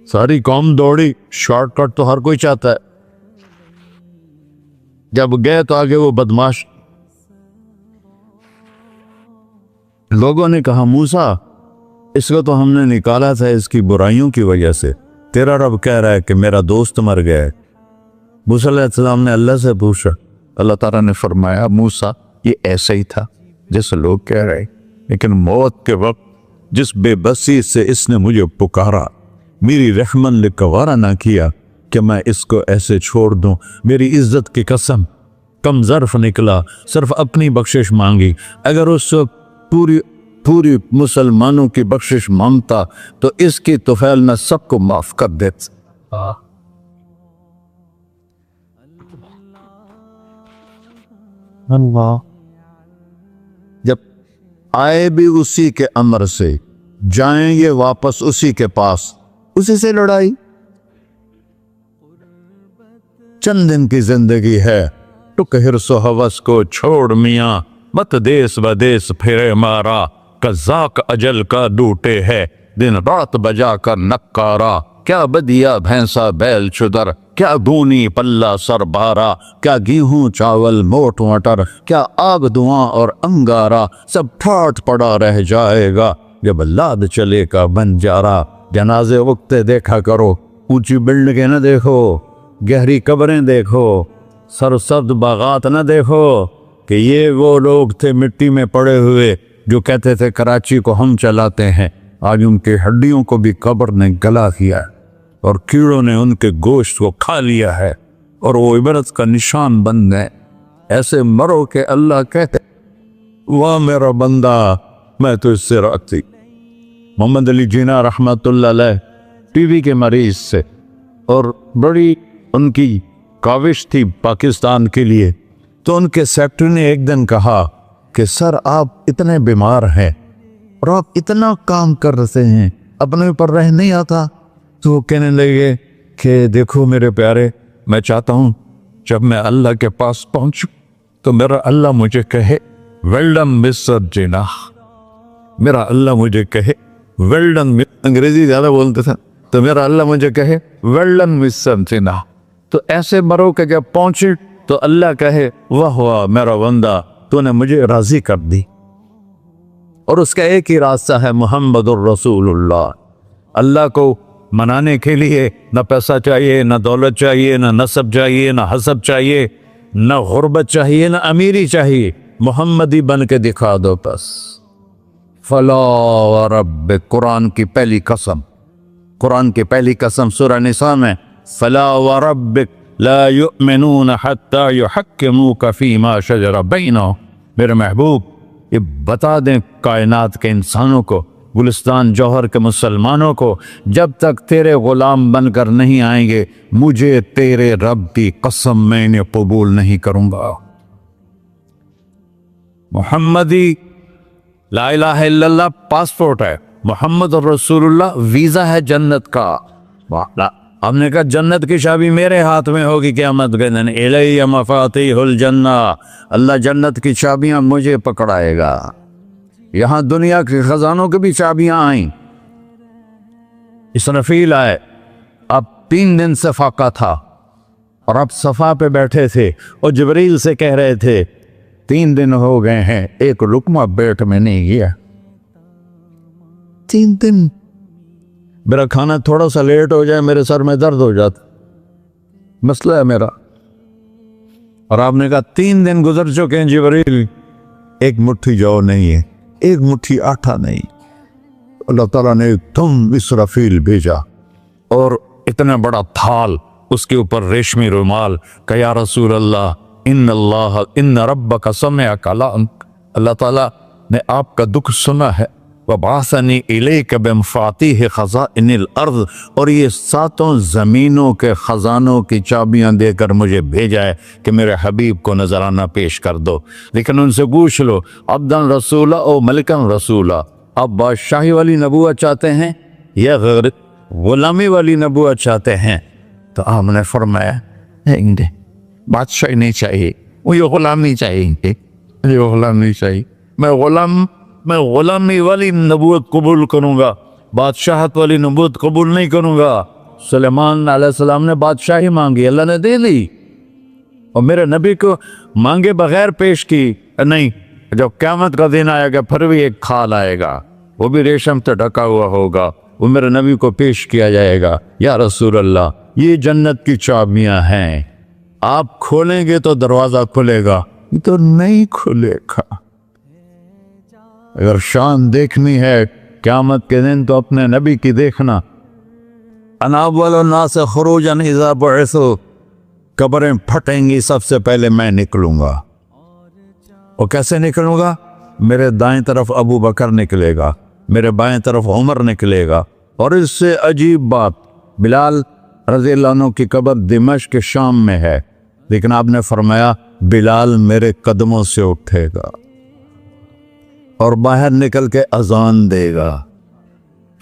A: ساری قوم دوڑی، شارٹ کٹ تو ہر کوئی چاہتا ہے. جب گئے تو آگے وہ بدماش. لوگوں نے کہا موسیٰ اس کو تو ہم نے نکالا تھا اس کی برائیوں کی وجہ سے، تیرا رب کہہ رہا ہے کہ میرا دوست مر گیا ہے. موسیٰ علیہ السلام نے اللہ سے پوچھا، اللہ تعالیٰ نے فرمایا موسیٰ یہ ایسا ہی تھا جیسے لوگ کہہ رہے، لیکن موت کے وقت جس بے بسی سے اس نے مجھے پکارا، میری رحمن نے گوارا نہ کیا کہ میں اس کو ایسے چھوڑ دوں. میری عزت کی قسم، کم ظرف نکلا، صرف اپنی بخشش مانگی. اگر اس پوری مسلمانوں کی بخشش مانگتا تو اس کی طفیل نہ سب کو معاف کر دیتا. اللہ جب آئے بھی اسی کے امر سے، جائیں گے واپس اسی کے پاس، اسی سے لڑائی. چند دن کی زندگی ہے، ٹک حرص و ہوس کو چھوڑ میاں، مت دیس بدیس پھرے مارا. قزاق اجل کا ڈوٹے ہے، دن رات بجا کر نکارا. کیا بدیا بھینسا بیل چدر، کیا گونی پلہ سر بارا. کیا گیہوں چاول موٹ مٹر، کیا آگ دھواں اور انگارا. سب ٹھاٹ پڑا رہ جائے گا جب لاد چلے کا بنجارا. جنازے اگتے دیکھا کرو، اونچی بلڈنگیں نہ دیکھو، گہری قبریں دیکھو، سرسبز باغات نہ دیکھو کہ یہ وہ لوگ تھے مٹی میں پڑے ہوئے جو کہتے تھے کراچی کو ہم چلاتے ہیں.
B: آج ان کے ہڈیوں کو بھی قبر نے گلا دیا ہے اور کیڑوں نے ان کے گوشت کو کھا لیا ہے اور وہ عبرت کا نشان بن گئے۔ ایسے مرو کہ اللہ کہتے واہ میرا بندہ میں تو اس سے راضی۔ محمد علی جناح رحمت اللہ علیہ ٹی وی کے مریض سے، اور بڑی ان کی کاوش تھی پاکستان کے لیے، تو ان کے سیکٹری نے ایک دن کہا کہ سر آپ اتنے بیمار ہیں اور آپ اتنا کام کر رہے ہیں، اپنے اوپر رہ نہیں آتا؟ تو وہ کہنے لگے کہ دیکھو میرے پیارے، میں چاہتا ہوں جب میں اللہ کے پاس پہنچوں تو میرا اللہ مجھے کہے ویل ڈن مسٹر جناح، میرا اللہ مجھے کہے ویل ڈن، انگریزی زیادہ بولتے تھے، تو میرا اللہ مجھے کہے ویل ڈن مسٹر جناح۔ تو ایسے مرو کہ جب پہنچے تو اللہ کہے واہ واہ میرا بندہ تو نے مجھے راضی کر دی۔ اور اس کا ایک ہی راستہ ہے محمد الرسول اللہ۔ اللہ کو منانے کے لیے نہ پیسہ چاہیے، نہ دولت چاہیے، نہ نسب چاہیے، نہ حسب چاہیے، نہ غربت چاہیے، نہ امیری چاہیے، محمدی بن کے دکھا دو بس۔ فلا وربک، قرآن کی پہلی قسم، قرآن کی پہلی قسم سورہ نساء میں، فلا وربک لا یؤمنون حتی یحکموک فیما شجر بینہم، میرے محبوب یہ بتا دیں کائنات کے انسانوں کو، گلستان جوہر کے مسلمانوں کو، جب تک تیرے غلام بن کر نہیں آئیں گے مجھے تیرے رب کی قسم میں انہیں قبول نہیں کروں گا۔ محمدی لا الہ الا اللہ پاسپورٹ ہے، محمد رسول اللہ ویزا ہے جنت کا۔ ہم نے کہا جنت کی چابی میرے ہاتھ میں ہوگی قیامت کے دن، الی مفاتیح الجنہ، اللہ جنت کی چابیاں مجھے پکڑائے گا۔ یہاں دنیا کے خزانوں کی بھی چابیاں آئیں۔ اسرافیل آئے، اب 3 دن سے فاقہ تھا اور اب صفا پہ بیٹھے تھے اور جبریل سے کہہ رہے تھے 3 دن ہو گئے ہیں ایک لقمہ پیٹ میں نہیں گیا، 3 دن میرا کھانا تھوڑا سا لیٹ ہو جائے میرے سر میں درد ہو جاتا، مسئلہ ہے میرا۔ اور آپ نے کہا 3 دن گزر چکے ہیں جبریل، ایک مٹھی جو نہیں ہے، ایک مٹھی آٹا نہیں۔ اللہ تعالیٰ نے تم اسرافیل بھیجا اور اتنا بڑا تھال، اس کے اوپر ریشمی رومال، کہ یا رسول اللہ ان ربک سمع کلامک، اللہ تعالیٰ نے آپ کا دکھ سنا ہے، وَبَعَثَنِي إِلَيْكَ بِمَفَاتِيحِ خَزَائِنِ الْأَرْضِ، اور یہ 7 زمینوں کے خزانوں کی چابیاں دے کر مجھے بھیجا ہے کہ میرے حبیب کو نذرانہ پیش کر دو۔ لیکن ان سے پوچھ لو عبدًا رسولہ او ملکن رسولہ، آپ بادشاہی والی نبوت چاہتے ہیں یا غیر غلامی والی نبوت چاہتے ہیں؟ تو آپ نے فرمایا نہیں، بادشاہی نہیں چاہیے، مجھے غلامی چاہیے، مجھے غلامی چاہیے، میں غلامی والی نبوت قبول کروں گا، بادشاہت والی نبوت قبول نہیں کروں گا۔ سلیمان علیہ السلام نے بادشاہی مانگی، اللہ نے دے دی، اور میرے نبی کو مانگے بغیر پیش کی نہیں۔ جب قیامت کا دن آئے گا پھر بھی ایک کھال آئے گا، وہ بھی ریشم سے ڈھکا ہوا ہوگا، وہ میرے نبی کو پیش کیا جائے گا، یا رسول اللہ یہ جنت کی چابیاں ہیں، آپ کھولیں گے تو دروازہ کھلے گا، یہ تو نہیں کھلے گا۔ اگر شان دیکھنی ہے قیامت کے دن تو اپنے نبی کی دیکھنا۔ انا اول الناس خروجا اذا بعثوا، قبریں پھٹیں گی سب سے پہلے میں نکلوں گا، اور کیسے نکلوں گا؟ میرے دائیں طرف ابو بکر نکلے گا، میرے بائیں طرف عمر نکلے گا، اور اس سے عجیب بات، بلال رضی اللہ عنہ کی قبر دمشق کے شام میں ہے، لیکن آپ نے فرمایا بلال میرے قدموں سے اٹھے گا اور باہر نکل کے اذان دے گا،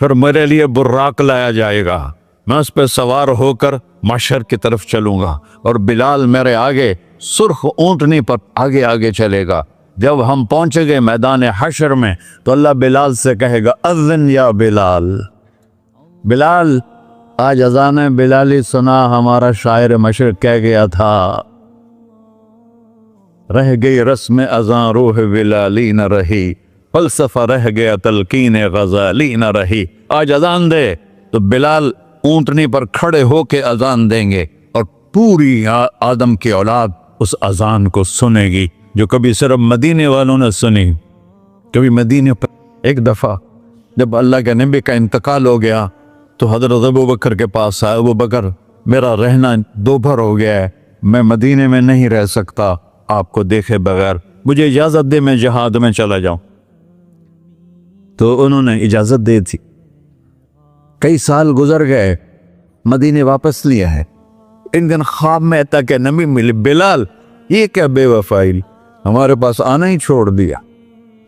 B: پھر میرے لیے براق لایا جائے گا، میں اس پہ سوار ہو کر محشر کی طرف چلوں گا، اور بلال میرے آگے سرخ اونٹنی پر آگے آگے چلے گا۔ جب ہم پہنچے گے میدان حشر میں تو اللہ بلال سے کہے گا اذن یا بلال، بلال آج اذان بلالی سنا، ہمارا شاعر مشرق کہہ گیا تھا، رہ گئی رسم اذان روح بلالی نہ رہی، فلسفہ رہ گیا تلقین غزالی نہ رہی۔ آج اذان دے تو بلال اونٹنی پر کھڑے ہو کے اذان دیں گے، اور پوری آدم کی اولاد اس اذان کو سنے گی جو کبھی صرف مدینے والوں نے سنی۔ کبھی مدینے پر ایک دفعہ جب اللہ کے نبی کا انتقال ہو گیا تو حضرت ابو بکر کے پاس آیا، ابو بکر میرا رہنا دوپہر ہو گیا ہے، میں مدینے میں نہیں رہ سکتا آپ کو دیکھے بغیر، مجھے اجازت دے میں جہاد میں چلا جاؤں۔ تو انہوں نے اجازت دے تھی۔ کئی سال گزر گئے، مدینے واپس لیا ہے۔ ایک دن خواب میں تک نبی ملے، بلال یہ کیا بے وفائی، ہمارے پاس آنا ہی چھوڑ دیا۔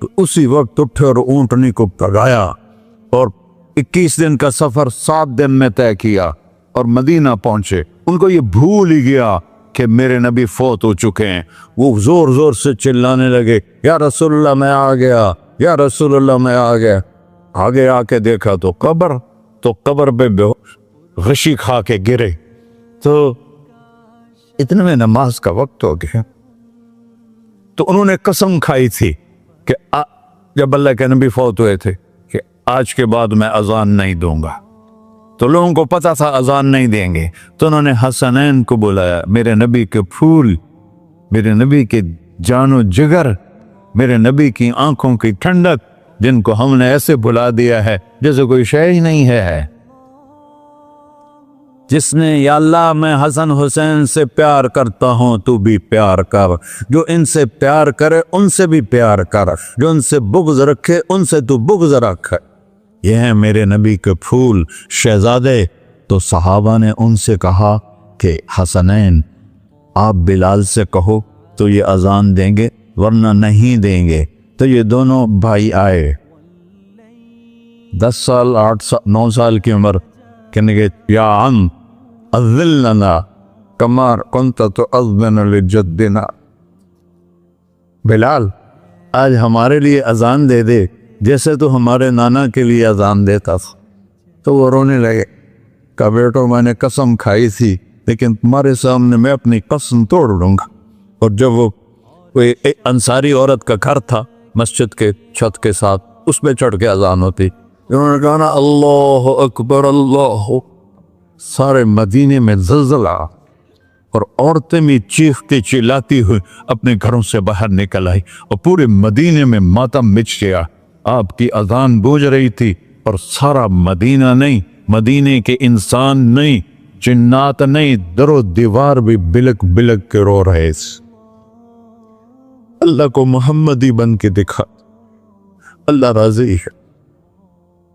B: تو اسی وقت اٹھے اور اونٹنی کو پگایا اور 21 دن کا سفر 7 دن میں طے کیا اور مدینہ پہنچے۔ ان کو یہ بھول ہی گیا کہ میرے نبی فوت ہو چکے ہیں۔ وہ زور زور سے چلانے لگے، یا رسول اللہ میں آ گیا، یا رسول اللہ میں آ گیا۔ آگے آ کے دیکھا تو قبر پہ غشی کھا کے گرے۔ تو اتنے میں نماز کا وقت ہو گیا۔ تو انہوں نے قسم کھائی تھی کہ جب اللہ کے نبی فوت ہوئے تھے کہ آج کے بعد میں اذان نہیں دوں گا۔ تو لوگوں کو پتا تھا اذان نہیں دیں گے، تو انہوں نے حسنین کو بلایا، میرے نبی کے پھول، میرے نبی کے جان و جگر، میرے نبی کی آنکھوں کی ٹھنڈک، جن کو ہم نے ایسے بلا دیا ہے جیسے کوئی شے ہی نہیں ہے۔ جس نے یا اللہ میں حسن حسین سے پیار کرتا ہوں تو بھی پیار کر، جو ان سے پیار کرے ان سے بھی پیار کر، جو ان سے بغض رکھے ان سے تو بغض رکھ۔ یہ ہیں میرے نبی کے پھول شہزادے۔ تو صحابہ نے ان سے کہا کہ حسنین آپ بلال سے کہو تو یہ اذان دیں گے، ورنہ نہیں دیں گے۔ تو یہ دونوں بھائی آئے، 10 سال 8 سال 9 سال کی عمر، کہنے گے یا عم اذن لنا کما کنت تؤذن لجدنا، بلال آج ہمارے لیے اذان دے دے جیسے تو ہمارے نانا کے لیے اذان دیتا تھا۔ تو وہ رونے لگے، کہا بیٹو میں نے قسم کھائی تھی لیکن تمہارے سامنے میں اپنی قسم توڑ لوں گا۔ اور جب وہ کوئی انصاری عورت کا گھر تھا مسجد کے چھت کے ساتھ، اس پہ چڑھ کے اذان ہوتی، انہوں نے کہا نا اللہ اکبر اللہ، سارے مدینے میں زلزلہ، اور عورتیں بھی چیختی چلاتی ہوئی اپنے گھروں سے باہر نکل آئی، اور پورے مدینے میں ماتم مچ گیا۔ آپ کی اذان گونج رہی تھی اور سارا مدینہ نہیں، مدینے کے انسان نہیں، جنات نہیں، در و دیوار بھی بلک بلک کے رو رہے تھے۔ اللہ کو محمدی بن کے دکھا، اللہ راضی ہے،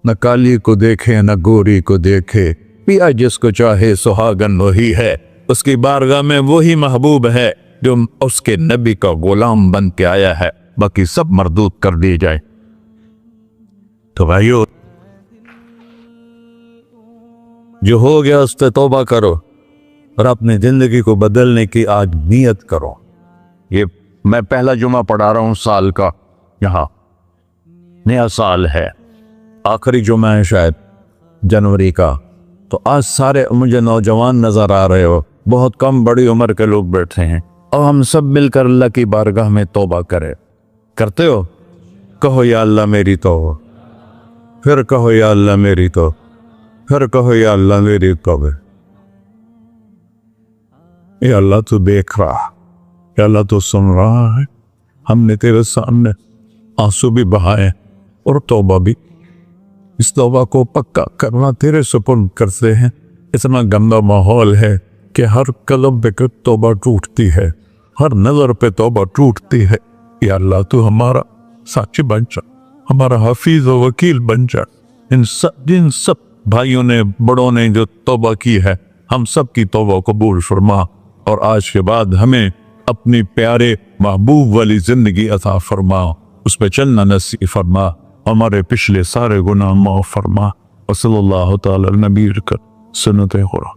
B: نہ کالی کو دیکھے نہ گوری کو دیکھے، پیا جس کو چاہے سہاگن وہی ہے، اس کی بارگاہ میں وہی محبوب ہے جو اس کے نبی کا غلام بن کے آیا ہے، باقی سب مردود کر دی جائے۔ تو بھائیو جو ہو گیا اس سے توبہ کرو اور اپنی زندگی کو بدلنے کی آج نیت کرو۔ یہ میں پہلا جمعہ پڑھا رہا ہوں سال کا، یہاں نیا سال ہے، آخری جمعہ ہے شاید جنوری کا۔ تو آج سارے مجھے نوجوان نظر آ رہے ہو، بہت کم بڑی عمر کے لوگ بیٹھے ہیں، اور ہم سب مل کر اللہ کی بارگاہ میں توبہ کرتے ہو؟ کہو یا اللہ میری توبہ، پھر کہو یا اللہ میری توبہ، پھر کہو یا اللہ میری توبہ۔ یا اللہ تو دیکھ رہا، یا اللہ تو سن رہا ہے، ہم نے تیرے سامنے آنسو بھی بہائے اور توبہ بھی، اس توبہ کو پکا کرنا تیرے سپرد کرتے ہیں۔ اتنا گندا ماحول ہے کہ ہر قلب پہ توبہ ٹوٹتی ہے، ہر نظر پہ توبہ ٹوٹتی ہے۔ یا اللہ تو ہمارا ساتھی بن جا، ہمارا حفیظ و وکیل بن جا۔ جن سب بھائیوں نے بڑوں نے جو توبہ کی ہے، ہم سب کی توبہ قبول فرما، اور آج کے بعد ہمیں اپنی پیارے محبوب والی زندگی عطا فرما، اس پہ چلنا نصیب فرما، ہمارے پچھلے سارے گناہ معاف فرما۔ وصلی اللہ تعالی نبی کر سنت خورا۔